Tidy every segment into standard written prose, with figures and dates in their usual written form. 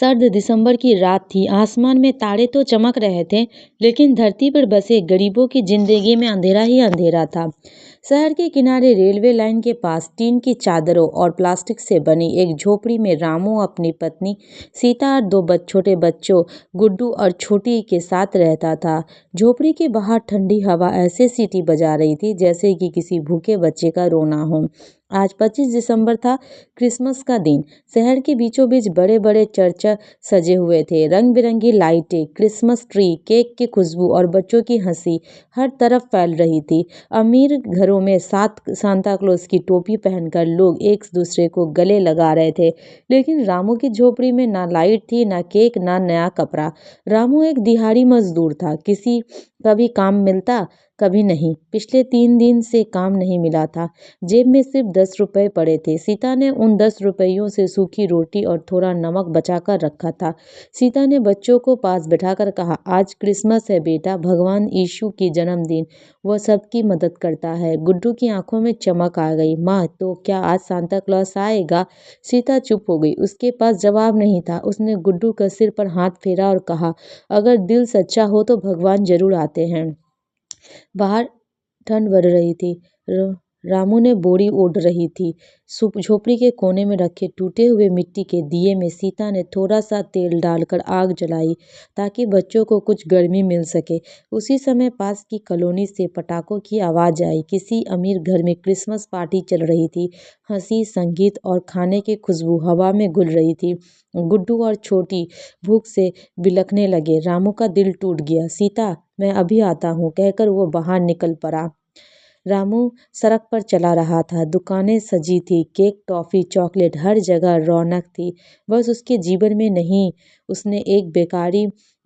सर्द दिसंबर की रात थी। आसमान में तारे तो चमक रहे थे, लेकिन धरती पर बसे गरीबों की जिंदगी में अंधेरा ही अंधेरा था। शहर के किनारे रेलवे लाइन के पास टीन की चादरों और प्लास्टिक से बनी एक झोपड़ी में रामू अपनी पत्नी सीता और दो छोटे बच्चों गुड्डू और छोटी के साथ रहता था। झोपड़ी के बाहर ठंडी हवा ऐसे सीटी बजा रही थी जैसे कि किसी भूखे बच्चे का रोना हो। आज 25 दिसंबर था, क्रिसमस का दिन। शहर के बीचों बीच बड़े बड़े चर्च सजे हुए थे। रंग बिरंगी लाइटें, क्रिसमस ट्री, केक की खुशबू और बच्चों की हंसी हर तरफ फैल रही थी। अमीर घरों में सांता क्लॉज की टोपी पहनकर लोग एक दूसरे को गले लगा रहे थे, लेकिन रामू की झोपड़ी में ना लाइट थी, ना केक, ना नया कपड़ा। रामू एक दिहाड़ी मजदूर था। कभी काम मिलता, कभी नहीं। पिछले 3 दिन से काम नहीं मिला था। जेब में सिर्फ 10 रुपए पड़े थे। सीता ने उन 10 रुपयों से सूखी रोटी और थोड़ा नमक बचाकर रखा था। सीता ने बच्चों को पास बैठाकर कहा, आज क्रिसमस है बेटा, भगवान यीशु की जन्मदिन, वह सबकी मदद करता है। गुड्डू की आंखों में चमक आ गई। माँ, तो क्या आज सांता क्लॉज आएगा? सीता चुप हो गई। उसके पास जवाब नहीं था। उसने गुड्डू के सिर पर हाथ फेरा और कहा, अगर दिल सच्चा हो तो भगवान जरूर आते हैं। बाहर ठंड बढ़ रही थी। रामू ने बोरी ओढ़ रही थी। झोपड़ी के कोने में रखे टूटे हुए मिट्टी के दिए में सीता ने थोड़ा सा तेल डालकर आग जलाई ताकि बच्चों को कुछ गर्मी मिल सके। उसी समय पास की कॉलोनी से पटाखों की आवाज आई। किसी अमीर घर में क्रिसमस पार्टी चल रही थी। हंसी, संगीत और खाने की खुशबू हवा में घुल रही थी। गुड्डू और छोटी भूख से बिलखने लगे। रामू का दिल टूट गया। सीता, मैं अभी आता हूँ, कहकर वो बाहर निकल पड़ा। रामू सड़क पर चला रहा था। दुकानें सजी थी, केक, टॉफी, चॉकलेट, हर जगह रौनक थी। बस उसके जीवन में नहीं। उसने एक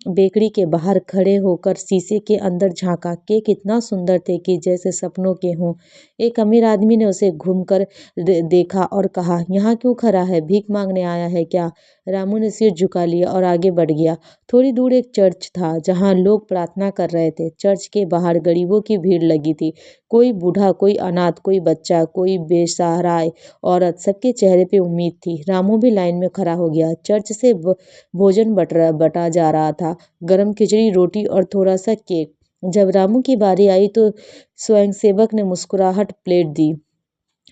बेकरी के बाहर खड़े होकर शीशे के अंदर झांका। केक इतना सुंदर थे कि जैसे सपनों के हों। एक अमीर आदमी ने उसे घूमकर देखा और कहा, यहाँ क्यों खड़ा है, भीख मांगने आया है क्या? रामू ने सिर झुका लिया और आगे बढ़ गया। थोड़ी दूर एक चर्च था जहाँ लोग प्रार्थना कर रहे थे। चर्च के बाहर गरीबों की भीड़ लगी थी। कोई बूढ़ा, कोई अनाथ, कोई बच्चा, कोई बेसहारा औरत, सबके चेहरे पे उम्मीद थी। रामू भी लाइन में खड़ा हो गया। चर्च से भोजन बटा जा रहा था, गरम खिचड़ी, रोटी और थोड़ा सा केक। जब रामू की बारी आई तो स्वयंसेवक ने मुस्कुराहट प्लेट दी।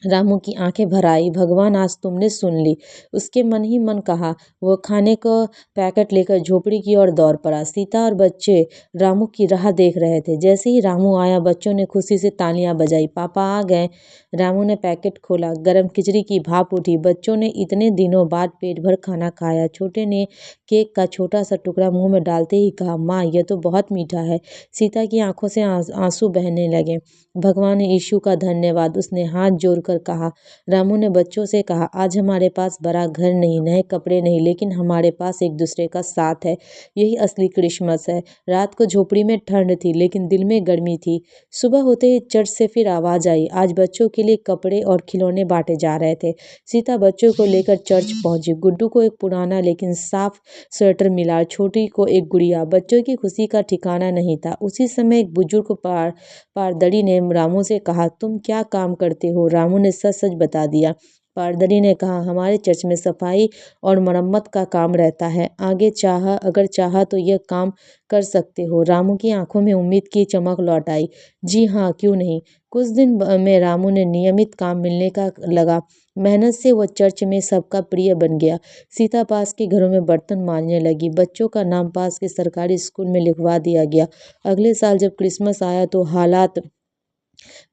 रामू की आंखें भर आई। भगवान, आज तुमने सुन ली, उसके मन ही मन कहा। वह खाने का पैकेट लेकर झोपड़ी की ओर दौड़ पड़ा। सीता और बच्चे रामू की राह देख रहे थे। जैसे ही रामू आया, बच्चों ने खुशी से तालियां बजाई। पापा आ गए। रामू ने पैकेट खोला। गरम खिचड़ी की भाप उठी। बच्चों ने इतने दिनों बाद पेट भर खाना खाया। छोटे ने केक का छोटा सा टुकड़ा मुंह में डालते ही कहा, माँ, यह तो बहुत मीठा है। सीता की आंखों से आंसू बहने लगे। भगवान यीशु का धन्यवाद, उसने हाथ जोड़कर कहा। रामू ने बच्चों से कहा, आज हमारे पास बड़ा घर नहीं, नए कपड़े नहीं, लेकिन हमारे पास एक दूसरे का साथ है। यही असली क्रिसमस है। रात को झोपड़ी में ठंड थी, लेकिन दिल में गर्मी थी। सुबह होते ही चर्च से फिर आवाज आई। आज बच्चों के लिए कपड़े और खिलौने बांटे जा रहे थे। सीता बच्चों को लेकर चर्च पहुंची। गुड्डू को एक पुराना लेकिन साफ स्वेटर मिला, छोटी को एक गुड़िया। बच्चों की खुशी का ठिकाना नहीं था। उसी समय एक बुजुर्ग पारदरी ने रामू से कहा, तुम क्या काम करते हो? रामू ने सच सच बता दिया। पारदरी ने कहा, हमारे चर्च में सफाई और मरम्मत का काम रहता है। अगर चाहा तो यह काम कर सकते हो। रामू की आंखों में उम्मीद की चमक लौट आई। जी हाँ, क्यों नहीं। कुछ दिन में रामू ने नियमित काम मिलने का लगा। मेहनत से वह चर्च में सबका प्रिय बन गया। सीता पास के घरों में बर्तन मांजने लगी। बच्चों का नाम पास के सरकारी स्कूल में लिखवा दिया गया। अगले साल जब क्रिसमस आया तो हालात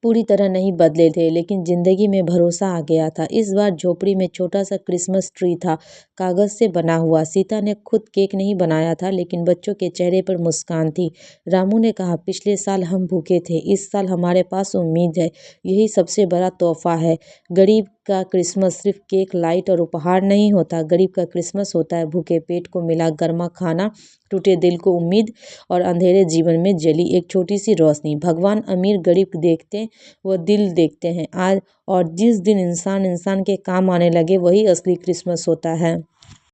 पूरी तरह नहीं बदले थे, लेकिन जिंदगी में भरोसा आ गया था। इस बार झोपड़ी में छोटा सा क्रिसमस ट्री था, कागज से बना हुआ। सीता ने खुद केक नहीं बनाया था, लेकिन बच्चों के चेहरे पर मुस्कान थी। रामू ने कहा, पिछले साल हम भूखे थे, इस साल हमारे पास उम्मीद है। यही सबसे बड़ा तोहफा है। गरीब का क्रिसमस सिर्फ केक, लाइट और उपहार नहीं होता। गरीब का क्रिसमस होता है भूखे पेट को मिला गर्मा खाना, टूटे दिल को उम्मीद और अंधेरे जीवन में जली एक छोटी सी रोशनी। भगवान अमीर गरीब देखते, वो दिल देखते हैं। आज और जिस दिन इंसान इंसान के काम आने लगे, वही असली क्रिसमस होता है।